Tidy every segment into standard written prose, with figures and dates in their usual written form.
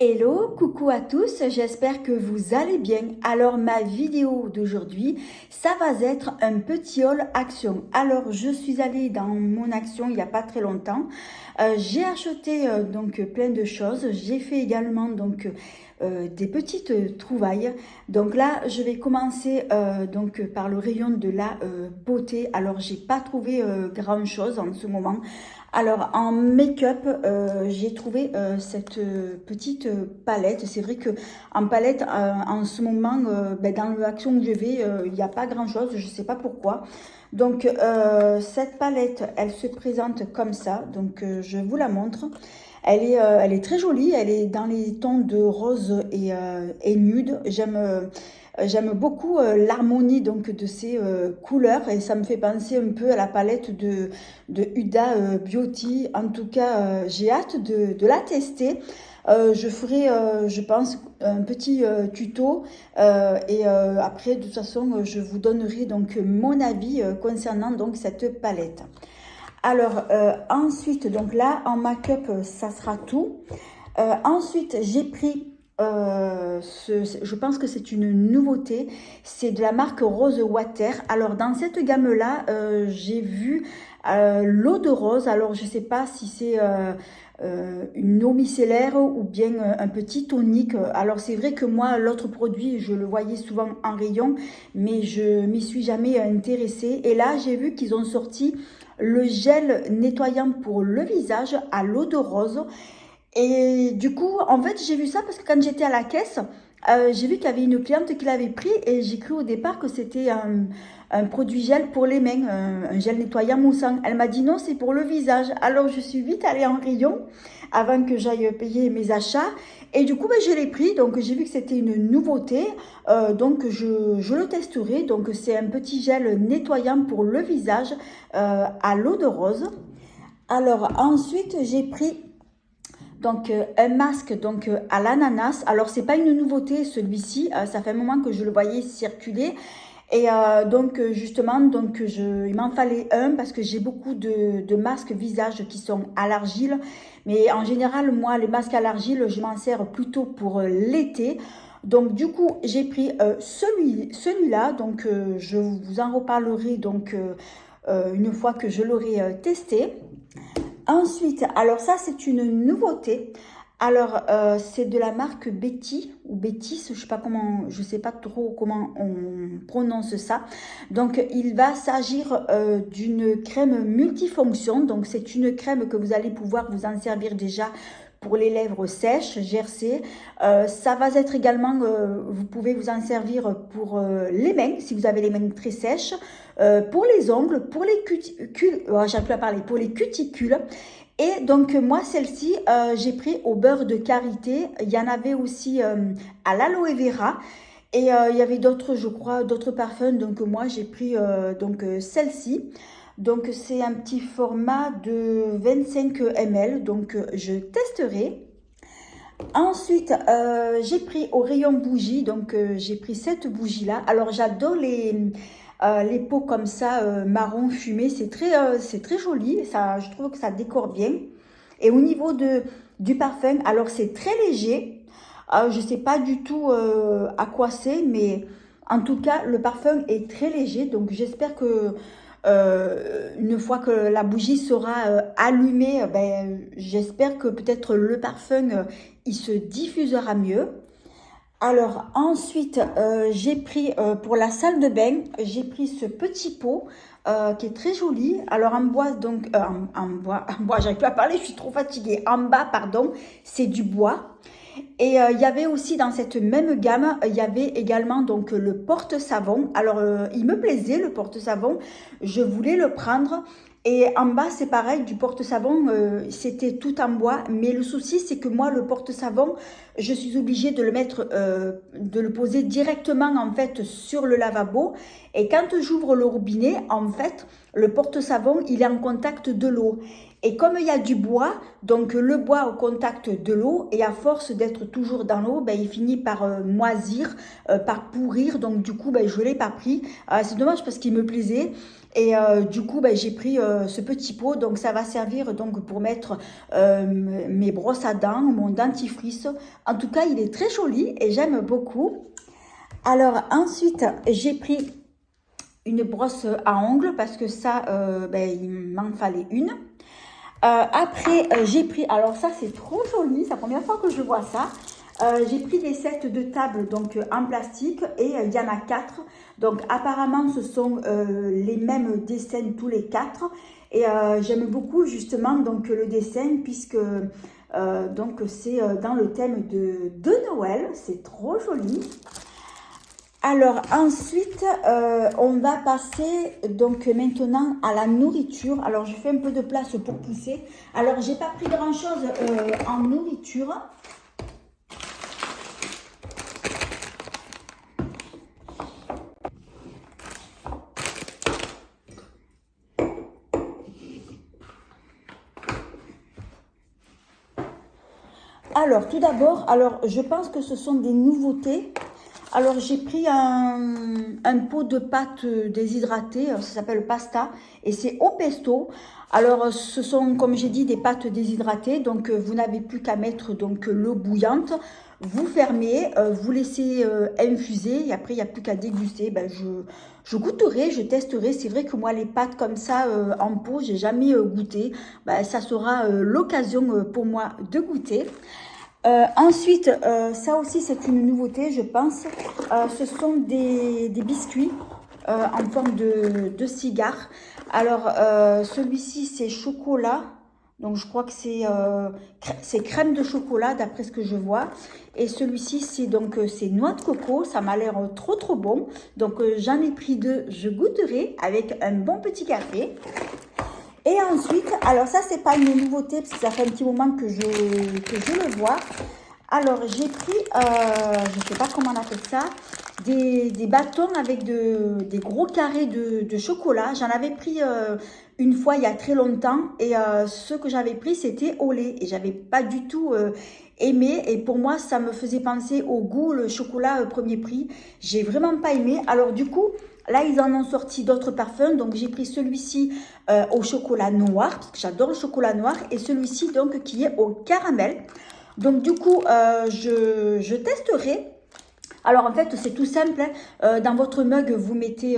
Hello, coucou à tous, j'espère que vous allez bien. Alors ma vidéo d'aujourd'hui, ça va être un petit haul action. Alors je suis allée dans mon action il n'y a pas très longtemps. J'ai acheté donc plein de choses. J'ai fait également donc des petites trouvailles. Donc là, je vais commencer donc par le rayon de la beauté. Alors j'ai pas trouvé grand chose en ce moment. Alors en make-up, j'ai trouvé cette petite palette. C'est vrai que en palette, en ce moment, dans l'action où je vais, il n'y a pas grand-chose. Je ne sais pas pourquoi. Donc cette palette, elle se présente comme ça. Donc je vous la montre. Elle est très jolie. Elle est dans les tons de rose et nude. J'aime beaucoup l'harmonie donc de ces couleurs et ça me fait penser un peu à la palette de Huda Beauty. En tout cas, j'ai hâte de la tester. Je ferai, je pense, un petit tuto et après, de toute façon, je vous donnerai donc mon avis concernant donc cette palette. Alors, ensuite, donc là, en make-up, ça sera tout. Ensuite, j'ai pris, je pense que c'est une nouveauté, c'est de la marque Rose Water. Alors, dans cette gamme-là, j'ai vu l'eau de rose. Alors, je ne sais pas si c'est une eau micellaire ou bien un petit tonique. Alors, c'est vrai que moi, l'autre produit, je le voyais souvent en rayon, mais je m'y suis jamais intéressée. Et là, j'ai vu qu'ils ont sorti le gel nettoyant pour le visage à l'eau de rose. Et du coup, en fait, j'ai vu ça parce que quand j'étais à la caisse, j'ai vu qu'il y avait une cliente qui l'avait pris et j'ai cru au départ que c'était un produit gel pour les mains, un gel nettoyant moussant. Elle m'a dit non, c'est pour le visage. Alors, je suis vite allée en rayon avant que j'aille payer mes achats. Et du coup, ben, je l'ai pris. Donc, j'ai vu que c'était une nouveauté. Donc, je le testerai. Donc, c'est un petit gel nettoyant pour le visage à l'eau de rose. Alors, ensuite, j'ai pris donc un masque donc à l'ananas. Alors c'est pas une nouveauté celui-ci, ça fait un moment que je le voyais circuler et donc justement il m'en fallait un parce que j'ai beaucoup de masques visage qui sont à l'argile, mais en général moi les masques à l'argile je m'en sers plutôt pour l'été. Donc du coup j'ai pris celui-là, donc je vous en reparlerai donc une fois que je l'aurai testé. Ensuite, alors ça c'est une nouveauté. Alors c'est de la marque Betty ou Bétis, je sais pas trop comment on prononce ça. Donc il va s'agir d'une crème multifonction. Donc c'est une crème que vous allez pouvoir vous en servir déjà pour les lèvres sèches, gercées. Ça va être également, vous pouvez vous en servir pour les mains, si vous avez les mains très sèches, pour les ongles, pour les cuticules, j'arrive plus à parler, pour les cuticules. Et donc moi celle-ci, j'ai pris au beurre de karité. Il y en avait aussi à l'aloe vera. Et il y avait d'autres, je crois, d'autres parfums. Donc moi j'ai pris celle-ci. Donc c'est un petit format de 25 ml. Donc je testerai. Ensuite, j'ai pris au rayon bougie, donc j'ai pris cette bougie-là. Alors j'adore les pots comme ça, marron fumé, c'est très joli, ça, je trouve que ça décore bien. Et au niveau du parfum, alors c'est très léger, je ne sais pas du tout à quoi c'est, mais en tout cas le parfum est très léger, donc j'espère que une fois que la bougie sera allumée, ben, j'espère que peut-être le parfum il se diffusera mieux. Alors ensuite, j'ai pris pour la salle de bain, j'ai pris ce petit pot qui est très joli. Alors en bois, donc en bois, en bois, j'arrive plus à parler, je suis trop fatiguée. En bas, pardon, c'est du bois. Et il y avait aussi dans cette même gamme, il y avait également donc le porte-savon. Alors il me plaisait le porte-savon, je voulais le prendre. Et en bas c'est pareil, du porte-savon, c'était tout en bois. Mais le souci c'est que moi le porte-savon, je suis obligée de le mettre, de le poser directement en fait sur le lavabo. Et quand j'ouvre le robinet, en fait, le porte-savon il est en contact de l'eau. Et comme il y a du bois, donc le bois au contact de l'eau, et à force d'être toujours dans l'eau, ben, il finit par moisir, par pourrir. Donc du coup, ben, je ne l'ai pas pris. C'est dommage parce qu'il me plaisait. Et du coup, ben, j'ai pris ce petit pot. Donc ça va servir donc pour mettre mes brosses à dents, mon dentifrice. En tout cas, il est très joli et j'aime beaucoup. Alors ensuite, j'ai pris une brosse à ongles parce que ça, ben, il m'en fallait une. Après, j'ai pris, alors ça c'est trop joli, c'est la première fois que je vois ça. J'ai pris des sets de table donc en plastique et il y en a 4. Donc apparemment ce sont les mêmes dessins tous les 4. Et j'aime beaucoup justement donc le dessin puisque donc c'est dans le thème de Noël, c'est trop joli. Alors ensuite, on va passer donc maintenant à la nourriture. Alors je fais un peu de place pour pousser. Alors j'ai pas pris grand chose en nourriture. Alors tout d'abord, alors je pense que ce sont des nouveautés. Alors j'ai pris un pot de pâte déshydratée, ça s'appelle pasta et c'est au pesto. Alors ce sont comme j'ai dit des pâtes déshydratées, donc vous n'avez plus qu'à mettre donc l'eau bouillante, vous fermez, vous laissez infuser et après il n'y a plus qu'à déguster. Ben, je goûterai, je testerai. C'est vrai que moi les pâtes comme ça en pot, j'ai jamais goûté. Ben, ça sera l'occasion pour moi de goûter. Ensuite, ça aussi c'est une nouveauté je pense, ce sont des biscuits en forme de cigare. Alors celui-ci c'est chocolat, donc je crois que c'est crème de chocolat d'après ce que je vois. Et celui-ci c'est donc c'est noix de coco, ça m'a l'air trop bon. Donc j'en ai pris 2, je goûterai avec un bon petit café. Et ensuite, alors ça c'est pas une nouveauté parce que ça fait un petit moment que je le vois. Alors j'ai pris, je ne sais pas comment on appelle ça, des bâtons avec des gros carrés de chocolat. J'en avais pris une fois il y a très longtemps et ce que j'avais pris c'était au lait et j'avais pas du tout aimé et pour moi ça me faisait penser au goût, le chocolat premier prix. J'ai vraiment pas aimé. Alors du coup, là, ils en ont sorti d'autres parfums. Donc, j'ai pris celui-ci au chocolat noir, parce que j'adore le chocolat noir. Et celui-ci, donc, qui est au caramel. Donc, du coup, je testerai. Alors, en fait, c'est tout simple. Hein. Dans votre mug, vous mettez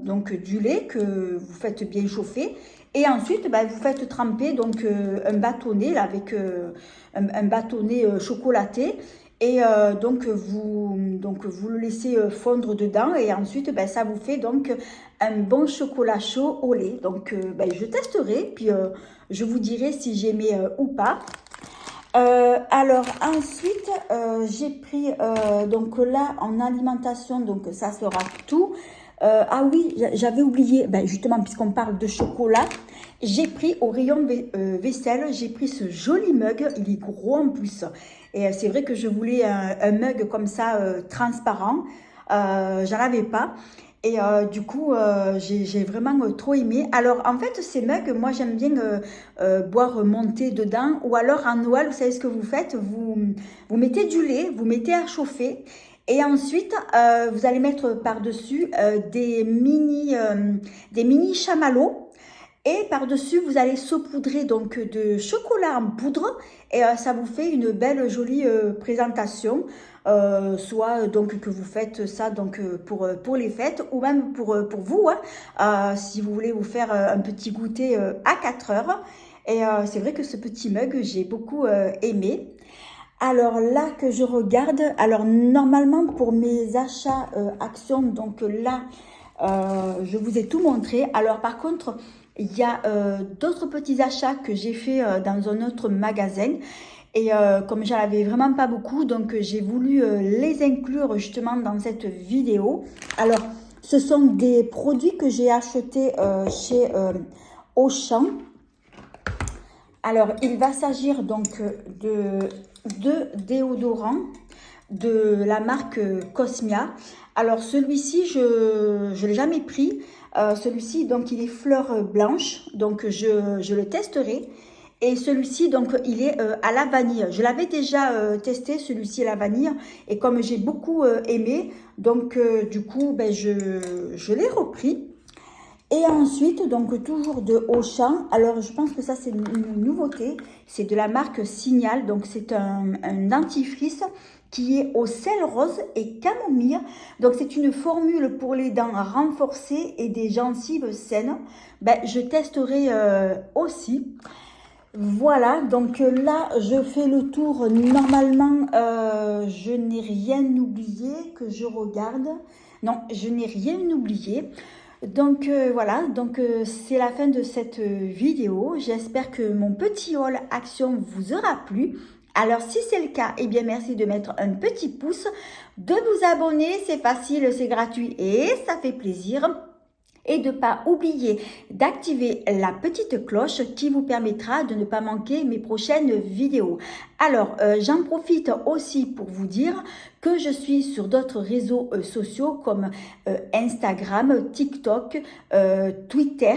donc du lait que vous faites bien chauffer. Et ensuite, ben, vous faites tremper donc, un bâtonnet là, avec un bâtonnet chocolaté. Et donc vous le laissez fondre dedans et ensuite ben, ça vous fait donc un bon chocolat chaud au lait. Donc ben, je testerai puis je vous dirai si j'aimais ou pas. Alors ensuite j'ai pris donc là en alimentation, donc ça sera tout. Ah oui, j'avais oublié, ben justement puisqu'on parle de chocolat, j'ai pris au rayon vaisselle, j'ai pris ce joli mug, il est gros en plus. Et c'est vrai que je voulais un mug comme ça transparent, j'en avais pas. Et du coup, j'ai vraiment trop aimé. Alors, en fait, ces mugs, moi, j'aime bien boire mon thé dedans. Ou alors, en Noël, vous savez ce que vous faites? Vous mettez du lait, vous mettez à chauffer. Et ensuite, vous allez mettre par-dessus des mini chamallows. Et par-dessus, vous allez saupoudrer donc de chocolat en poudre. Et ça vous fait une belle, jolie présentation. Soit donc que vous faites ça donc pour les fêtes ou même pour vous hein, si vous voulez vous faire un petit goûter à 4 heures et c'est vrai que ce petit mug j'ai beaucoup aimé. Alors là que je regarde, alors normalement pour mes achats actions, donc là je vous ai tout montré. Alors par contre il y a d'autres petits achats que j'ai fait dans un autre magasin. Et comme j'en avais vraiment pas beaucoup, donc j'ai voulu les inclure justement dans cette vidéo. Alors, ce sont des produits que j'ai achetés chez Auchan. Alors, il va s'agir donc de déodorants de la marque Cosmia. Alors, celui-ci, je ne l'ai jamais pris. Celui-ci, donc, il est fleur blanche. Donc, je le testerai. Et celui-ci, donc, il est à la vanille. Je l'avais déjà testé, celui-ci à la vanille. Et comme j'ai beaucoup aimé, donc, du coup, ben, je l'ai repris. Et ensuite, donc, toujours de Auchan. Alors, je pense que ça, c'est une nouveauté. C'est de la marque Signal. Donc, c'est un dentifrice qui est au sel rose et camomille. Donc, c'est une formule pour les dents renforcées et des gencives saines. Ben, je testerai aussi. Voilà, donc là, je fais le tour. Normalement, je n'ai rien oublié que je regarde. Non, je n'ai rien oublié. Donc voilà, donc c'est la fin de cette vidéo. J'espère que mon petit haul action vous aura plu. Alors si c'est le cas, eh bien merci de mettre un petit pouce, de vous abonner, c'est facile, c'est gratuit et ça fait plaisir. Et de ne pas oublier d'activer la petite cloche qui vous permettra de ne pas manquer mes prochaines vidéos. Alors, j'en profite aussi pour vous dire que je suis sur d'autres réseaux sociaux comme Instagram, TikTok, Twitter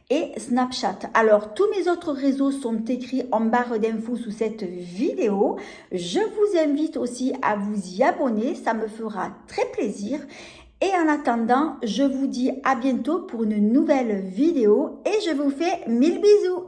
et Snapchat. Alors, tous mes autres réseaux sont écrits en barre d'infos sous cette vidéo. Je vous invite aussi à vous y abonner, ça me fera très plaisir. Et en attendant, je vous dis à bientôt pour une nouvelle vidéo et je vous fais 1000 bisous.